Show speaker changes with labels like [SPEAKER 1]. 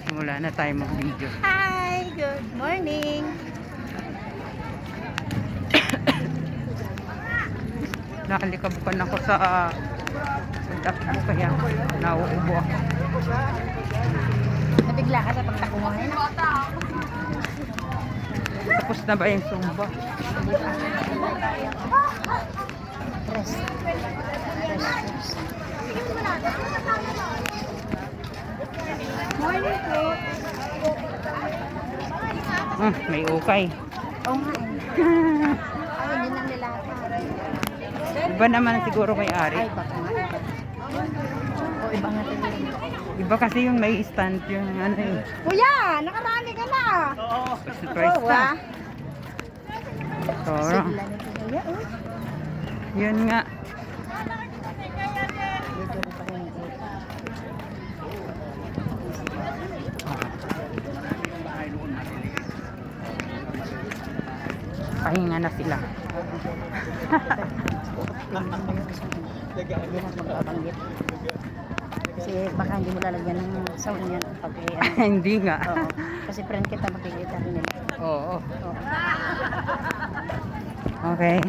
[SPEAKER 1] Simula na tayo mag-video.
[SPEAKER 2] Hi! Good morning!
[SPEAKER 1] Nakalikabukan ako sa dakbo kaya nauubo ako.
[SPEAKER 2] Nabigla ka sa pagtakumain.
[SPEAKER 1] Tapos na ba yung Zumba?
[SPEAKER 2] Rest. Rest. Morning po.
[SPEAKER 1] May ukay.
[SPEAKER 2] Oo nga eh. Ay, hindi nang nilata.
[SPEAKER 1] Iba naman siguro may-ari.
[SPEAKER 2] Ay, baka nga. O, iba nga tingin.
[SPEAKER 1] Iba kasi yung may stand yung ano eh.
[SPEAKER 2] Kuya, nakarami ka na.
[SPEAKER 1] Surprise na. Toro.
[SPEAKER 2] Sigla ni Kuya, oh.
[SPEAKER 1] Yun nga.
[SPEAKER 2] Medyo ko pa rin ito.
[SPEAKER 1] Pahinga na sila.
[SPEAKER 2] Hindi na magbabanggit. Kasi baka hindi mo lalagyan ng sound yan pag
[SPEAKER 1] Hindi nga.
[SPEAKER 2] Oo. Kasi friend kita makikita rin nila.
[SPEAKER 1] Oo.
[SPEAKER 2] Oo.
[SPEAKER 1] Okay.